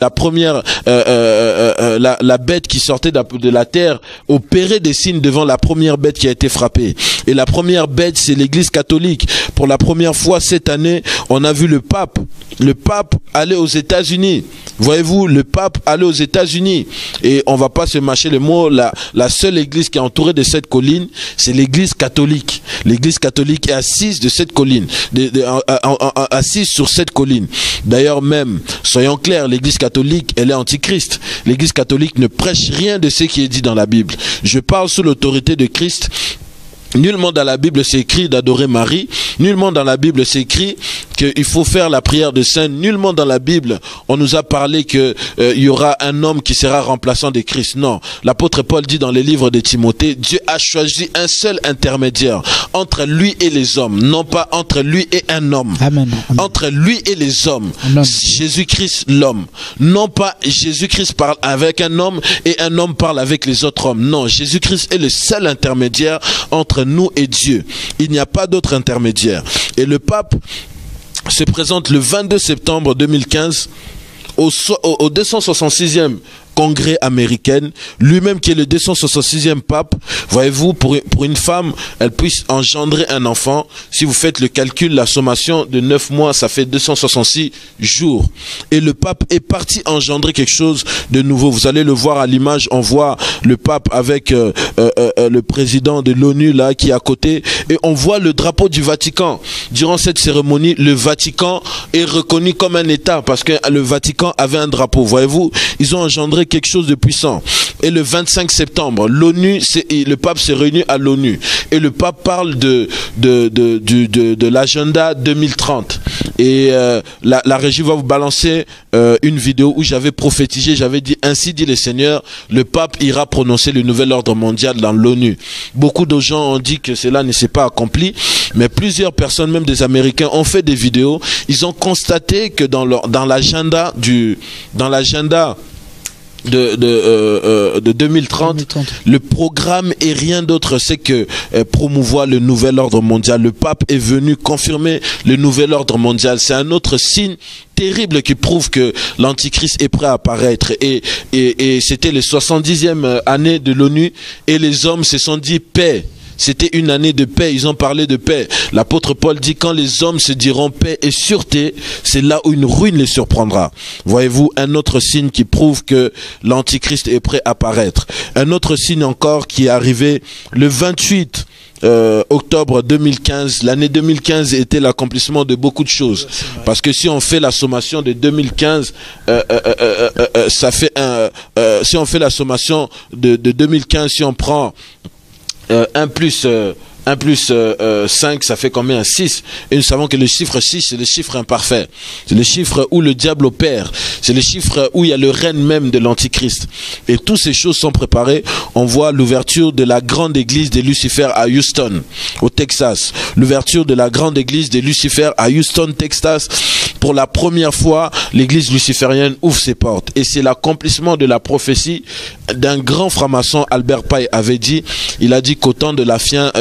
la première, la bête qui sortait de la terre opérait des signes devant la première bête qui a été frappée. Et la première bête, c'est l'Église catholique. Pour la première fois cette année, on a vu le pape aller aux États-Unis. Voyez-vous, le pape allait aux États-Unis. Et on va pas se mâcher les mots, la seule église qui est entourée de cette colline, c'est l'église catholique. L'église catholique est assise de cette colline, assise sur cette colline. D'ailleurs même, soyons clairs, l'église catholique, elle est antichrist. L'église catholique ne prêche rien de ce qui est dit dans la Bible. Je parle sous l'autorité de Christ. Nullement dans la Bible c'est écrit d'adorer Marie. Nullement dans la Bible c'est écrit qu'il faut faire la prière de saint. Nullement dans la Bible on nous a parlé que y aura un homme qui sera remplaçant de Christ. Non, l'apôtre Paul dit dans les livres de Timothée, Dieu a choisi un seul intermédiaire entre lui et les hommes, non pas entre lui et un homme. Amen. Entre lui et les hommes, Jésus-Christ l'homme. Non pas Jésus-Christ parle avec un homme et un homme parle avec les autres hommes. Non, Jésus-Christ est le seul intermédiaire entre nous et Dieu. Il n'y a pas d'autre intermédiaire. Et le pape se présente le 22 septembre 2015 au 266e congrès américaine, lui-même qui est le 266e pape. Voyez-vous, pour une femme, elle puisse engendrer un enfant. Si vous faites le calcul, la sommation de 9 mois, ça fait 266 jours. Et le pape est parti engendrer quelque chose de nouveau. Vous allez le voir à l'image, on voit le pape avec le président de l'ONU là qui est à côté, et on voit le drapeau du Vatican. Durant cette cérémonie, le Vatican est reconnu comme un État parce que le Vatican avait un drapeau. Voyez-vous, ils ont engendré quelque chose de puissant. Et le 25 septembre, le pape s'est réuni à l'ONU et le pape parle de l'agenda 2030. Et la régie va vous balancer une vidéo où j'avais prophétisé, j'avais dit ainsi dit le Seigneur, le pape ira prononcer le nouvel ordre mondial dans l'ONU. Beaucoup de gens ont dit que cela ne s'est pas accompli, mais plusieurs personnes, même des Américains, ont fait des vidéos. Ils ont constaté que dans l'agenda de 2030, le programme est rien d'autre, c'est que promouvoir le nouvel ordre mondial. Le pape est venu confirmer le nouvel ordre mondial. C'est un autre signe terrible qui prouve que l'antichrist est prêt à apparaître. Et c'était les 70e année de l'ONU et les hommes se sont dit paix. C'était une année de paix, ils ont parlé de paix. L'apôtre Paul dit quand les hommes se diront paix et sûreté, c'est là où une ruine les surprendra. Voyez-vous, un autre signe qui prouve que l'antichrist est prêt à apparaître. Un autre signe encore qui est arrivé le 28 octobre 2015. L'année 2015 était l'accomplissement de beaucoup de choses. Parce que si on fait la sommation de 2015, ça fait si on fait la sommation de 2015, si on prend 1 plus 5, ça fait combien? 6. Et nous savons que le chiffre 6, c'est le chiffre imparfait. C'est le chiffre où le diable opère. C'est le chiffre où il y a le règne même de l'antichrist. Et toutes ces choses sont préparées. On voit l'ouverture de la grande église de Lucifer à Houston, au Texas. L'ouverture de la grande église de Lucifer à Houston, Texas. Pour la première fois, l'église luciférienne ouvre ses portes. Et c'est l'accomplissement de la prophétie d'un grand franc-maçon, Albert Pye, avait dit. Il a dit qu'au temps de la fin,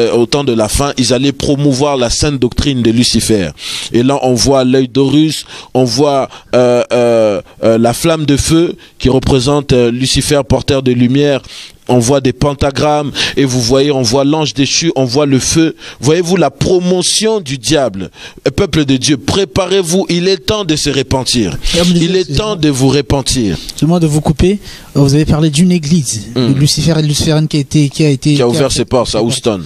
ils allaient promouvoir la sainte doctrine de Lucifer. Et là, on voit l'œil d'Horus, on voit la flamme de feu qui représente Lucifer, porteur de lumière. On voit des pentagrammes et vous voyez, on voit l'ange déchu, on voit le feu. Voyez-vous la promotion du diable. Peuple de Dieu, préparez-vous, il est temps de se repentir. Il est temps de vous repentir. Seulement de vous couper, vous avez parlé d'une église, de Lucifer et de Luciférienne qui a ouvert ses portes à Houston.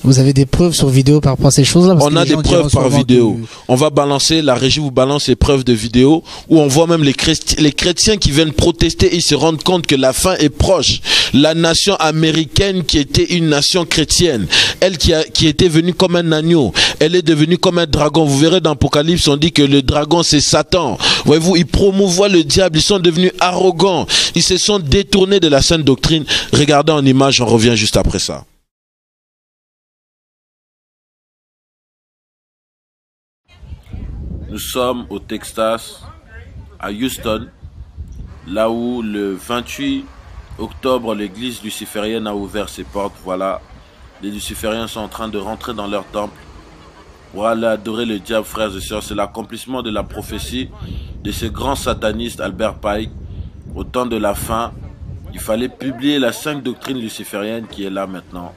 Vous avez des preuves sur vidéo par rapport à ces choses-là? On a des preuves par vidéo. On va balancer, la régie vous balance les preuves de vidéo où on voit même les chrétiens qui viennent protester, ils se rendent compte que la fin est proche. La nation américaine qui était une nation chrétienne, elle qui était venue comme un agneau, elle est devenue comme un dragon. Vous verrez dans Apocalypse, on dit que le dragon c'est Satan. Voyez-vous, ils promouvoient le diable, ils sont devenus arrogants, ils se sont détournés de la sainte doctrine. Regardez en image, on revient juste après ça. Nous sommes au Texas, à Houston, là où le 28 octobre, l'église luciférienne a ouvert ses portes. Voilà, les lucifériens sont en train de rentrer dans leur temple. pour aller adorer le diable, frères et sœurs. C'est l'accomplissement de la prophétie de ce grand sataniste Albert Pike. Au temps de la fin, il fallait publier la sainte doctrine luciférienne qui est là maintenant.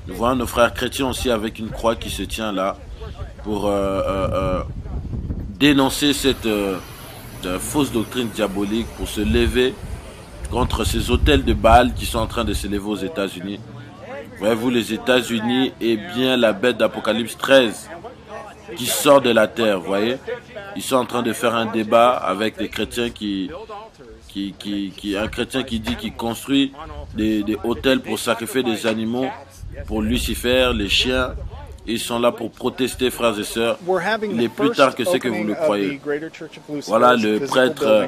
Nous voyons nos frères chrétiens aussi avec une croix qui se tient là pour dénoncer cette fausse doctrine diabolique, pour se lever contre ces hôtels de Baal qui sont en train de se lever aux États-Unis. Voyez-vous, les États-Unis est bien la bête d'Apocalypse 13 qui sort de la terre, voyez. Ils sont en train de faire un débat avec des chrétiens un chrétien qui dit qu'il construit des hôtels pour sacrifier des animaux pour Lucifer, les chiens. Ils sont là pour protester, frères et sœurs. Il est plus tard que ce que vous le croyez. Voilà le prêtre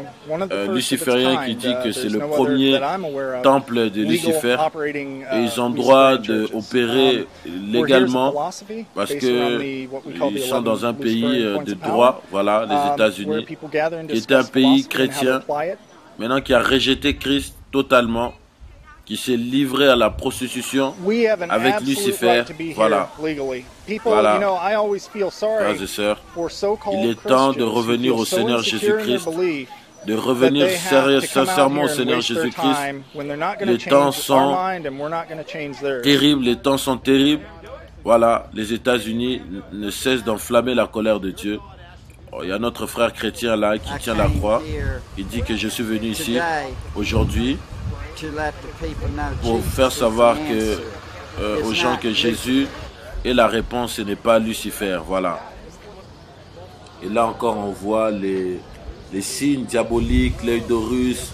luciférien qui dit que c'est le premier temple de Lucifer. Et ils ont droit d'opérer légalement parce qu'ils sont dans un pays de droit, voilà, les États-Unis, qui est un pays chrétien, maintenant qui a rejeté Christ totalement, qui s'est livré à la prostitution avec Lucifer. Voilà. Voilà. Frères et sœurs, il est temps de revenir au Seigneur Jésus-Christ, de revenir sincèrement au Seigneur Jésus-Christ. Les temps sont terribles, les temps sont terribles. Voilà, les États-Unis ne cessent d'enflammer la colère de Dieu. Il y a notre frère chrétien là qui tient la croix. Il dit que je suis venu ici aujourd'hui pour faire savoir aux gens que Jésus est la réponse et n'est pas Lucifer. Voilà. Et là encore on voit les signes diaboliques, l'œil d'Horus,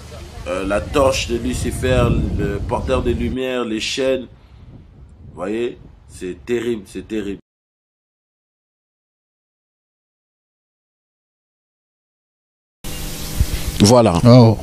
la torche de Lucifer, le porteur de lumière, les chaînes. Vous voyez, c'est terrible, c'est terrible. Voilà. Oh.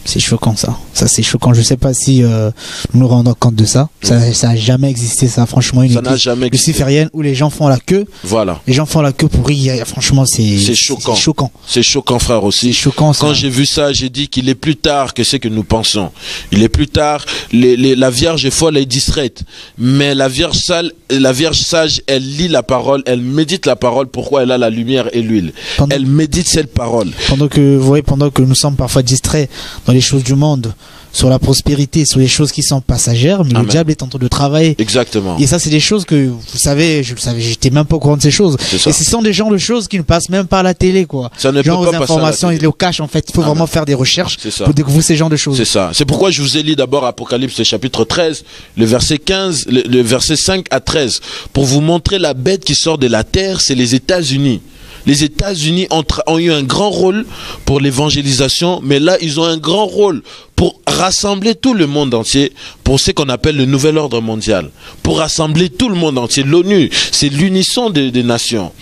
C'est choquant ça. Ça c'est choquant. Je sais pas si nous nous rendons compte de ça. Ça n'a jamais existé ça. Franchement, une église luciférienne où les gens font la queue. Voilà. Les gens font la queue pour rire. Franchement, c'est choquant. C'est choquant. C'est choquant, frère aussi. Choquant, quand j'ai vu ça, j'ai dit qu'il est plus tard que ce que nous pensons. Il est plus tard. La Vierge est folle et distraite, mais la Vierge sage, elle lit la parole, elle médite la parole. Pourquoi elle a la lumière et l'huile? Elle médite cette parole. Pendant que nous sommes parfois distraits dans les choses du monde, sur la prospérité, sur les choses qui sont passagères, mais le diable est en train de travailler. Exactement. Et ça, c'est des choses que, vous savez, je le savais, j'étais même pas au courant de ces choses. Et ce sont des genres de choses qui ne passent même pas à la télé, quoi. Ça ne genre peut pas informations, ils les cachent, en fait. Il faut vraiment faire des recherches pour découvrir ces genres de choses. C'est ça. C'est pourquoi je vous ai lu d'abord Apocalypse chapitre 13, le verset 15, le verset 5 à 13, pour vous montrer la bête qui sort de la terre, c'est les États-Unis. Les États-Unis ont eu un grand rôle pour l'évangélisation, mais là, ils ont un grand rôle pour rassembler tout le monde entier pour ce qu'on appelle le nouvel ordre mondial. Pour rassembler tout le monde entier. L'ONU, c'est l'unisson des nations.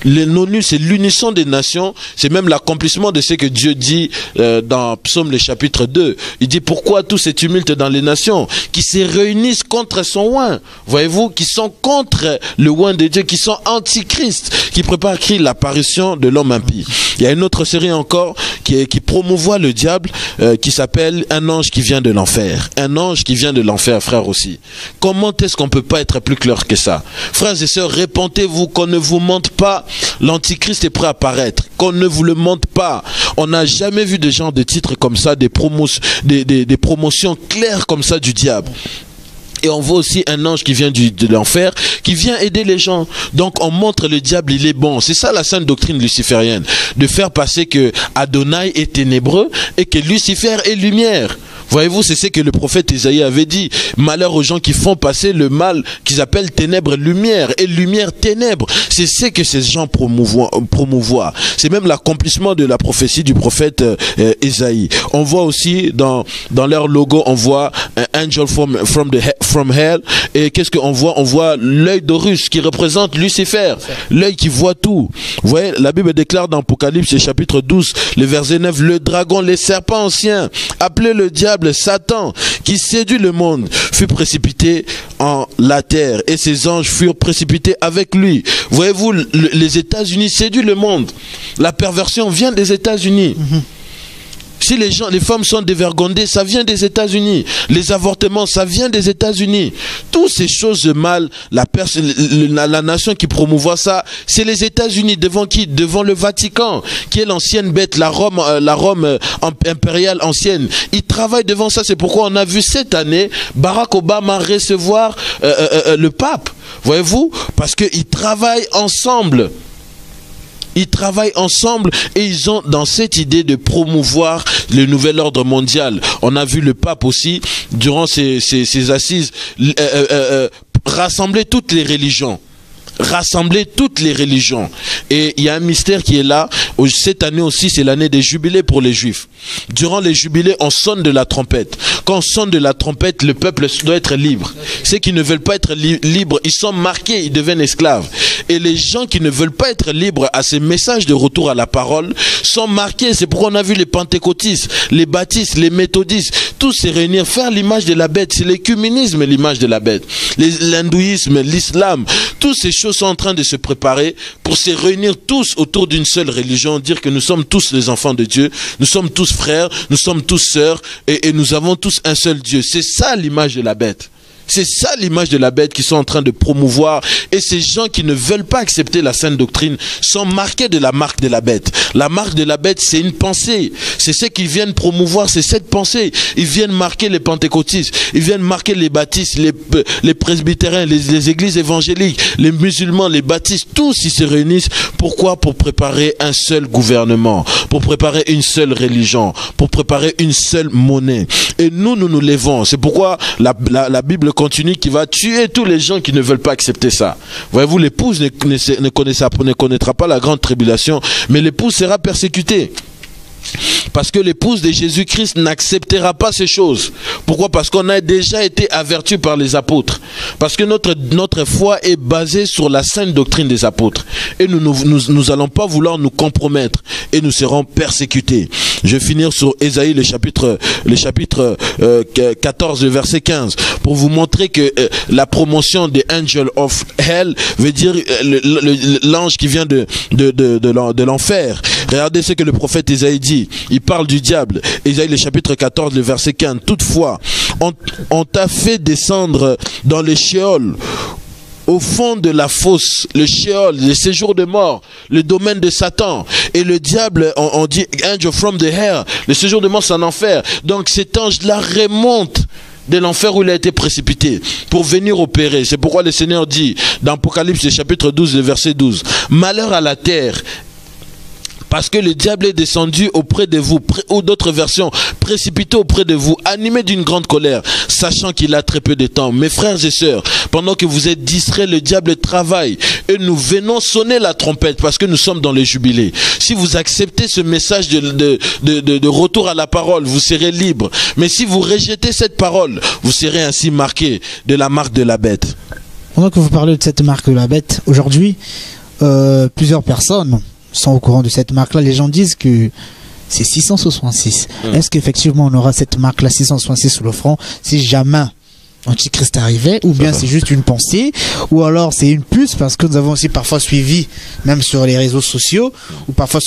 L'ONU, c'est l'unisson des nations, c'est même l'accomplissement de ce que Dieu dit dans Psaume le chapitre 2. Il dit pourquoi tous ces tumultes dans les nations qui se réunissent contre son oint, voyez-vous, qui sont contre le oint de Dieu, qui sont antichrist, qui préparent à créer l'apparition de l'homme impie. Il y a une autre série encore qui promouvoit le diable, qui s'appelle Un ange qui vient de l'enfer. Un ange qui vient de l'enfer, frère aussi. Comment est-ce qu'on peut pas être plus clair que ça? Frères et sœurs, répentez-vous, qu'on ne vous mente pas. L'antichrist est prêt à apparaître, qu'on ne vous le mente pas. On n'a jamais vu de genre de titres comme ça, des promotions claires comme ça du diable. Et on voit aussi un ange qui vient de l'enfer, qui vient aider les gens. Donc on montre le diable, il est bon. C'est ça la sainte doctrine luciférienne, de faire passer que Adonai est ténébreux et que Lucifer est lumière. Voyez-vous, c'est ce que le prophète Isaïe avait dit. Malheur aux gens qui font passer le mal qu'ils appellent ténèbres lumière et lumière ténèbres. C'est ce que ces gens promouvoient. C'est même l'accomplissement de la prophétie du prophète Isaïe. On voit aussi dans leur logo, on voit un angel from hell. Et qu'est-ce qu'on voit? On voit l'œil d'Horus qui représente Lucifer, l'œil qui voit tout. Vous voyez, la Bible déclare dans Apocalypse chapitre 12, le verset 9, le dragon, les serpents anciens, appelé le diable, Satan, qui séduit le monde, fut précipité en la terre et ses anges furent précipités avec lui. Voyez-vous, les États-Unis séduisent le monde. La perversion vient des États-Unis. Si les femmes sont dévergondées, ça vient des États-Unis. Les avortements, ça vient des États-Unis. Toutes ces choses de mal, la nation qui promouvoit ça, c'est les États-Unis. Devant qui? Devant le Vatican, qui est l'ancienne bête, la Rome impériale ancienne. Ils travaillent devant ça. C'est pourquoi on a vu cette année Barack Obama recevoir le pape. Voyez-vous? Parce qu'ils travaillent ensemble. Ils travaillent ensemble et ils ont dans cette idée de promouvoir le nouvel ordre mondial. On a vu le pape aussi, durant ses assises, rassembler toutes les religions. Rassembler toutes les religions. Et il y a un mystère qui est là. Cette année aussi, c'est l'année des jubilés pour les Juifs. Durant les jubilés, on sonne de la trompette. Quand on sonne de la trompette, le peuple doit être libre. Ceux qui ne veulent pas être libres, ils sont marqués, ils deviennent esclaves. Et les gens qui ne veulent pas être libres à ces messages de retour à la parole sont marqués. C'est pourquoi on a vu les pentecôtistes, les baptistes, les méthodistes, tous se réunir, faire l'image de la bête. C'est l'écuménisme, l'image de la bête. L'hindouisme, l'islam, toutes ces choses sont en train de se préparer pour se réunir tous autour d'une seule religion, dire que nous sommes tous les enfants de Dieu, nous sommes tous frères, nous sommes tous sœurs et nous avons tous un seul Dieu. C'est ça l'image de la bête. C'est ça l'image de la bête qu'ils sont en train de promouvoir. Et ces gens qui ne veulent pas accepter la sainte doctrine sont marqués de la marque de la bête. La marque de la bête, c'est une pensée. C'est ce qu'ils viennent promouvoir, c'est cette pensée. Ils viennent marquer les pentecôtistes, ils viennent marquer les baptistes, les presbytériens, les églises évangéliques, les musulmans, les baptistes. Tous ils se réunissent. Pourquoi? Pour préparer un seul gouvernement, pour préparer une seule religion, pour préparer une seule monnaie. Et nous nous lèvons. C'est pourquoi la Bible continue qui va tuer tous les gens qui ne veulent pas accepter ça. Voyez-vous, l'épouse ne connaîtra pas la grande tribulation, mais l'épouse sera persécutée. Parce que l'épouse de Jésus-Christ n'acceptera pas ces choses. Pourquoi? Parce qu'on a déjà été averti par les apôtres. Parce que notre foi est basée sur la sainte doctrine des apôtres. Et nous allons pas vouloir nous compromettre. Et nous serons persécutés. Je vais finir sur Ésaïe, le chapitre 14, le verset 15. Pour vous montrer que la promotion des Angel of Hell veut dire l'ange qui vient de l'enfer. Regardez ce que le prophète Ésaïe dit. Il parle du diable. Ésaïe, le chapitre 14, le verset 15. Toutefois, on t'a fait descendre dans les shéols, au fond de la fosse, le shéol, le séjour de mort, le domaine de Satan. Et le diable, on dit angel from the hell, le séjour de mort, c'est en enfer. Donc cet ange-là remonte de l'enfer où il a été précipité pour venir opérer. C'est pourquoi le Seigneur dit dans Apocalypse chapitre 12, le verset 12, malheur à la terre, parce que le diable est descendu auprès de vous, ou d'autres versions, précipité auprès de vous, animé d'une grande colère, sachant qu'il a très peu de temps. Mes frères et sœurs, pendant que vous êtes distraits, le diable travaille. Et nous venons sonner la trompette parce que nous sommes dans le jubilé. Si vous acceptez ce message de retour à la parole, vous serez libre. Mais si vous rejetez cette parole, vous serez ainsi marqué de la marque de la bête. Pendant que vous parlez de cette marque de la bête, aujourd'hui, plusieurs personnes sont au courant de cette marque-là. Les gens disent que c'est 666. Est-ce qu'effectivement on aura cette marque-là 666 sur le front si jamais Antichrist arrivait, ou bien c'est juste une pensée, ou alors c'est une puce, parce que nous avons aussi parfois suivi, même sur les réseaux sociaux, ou parfois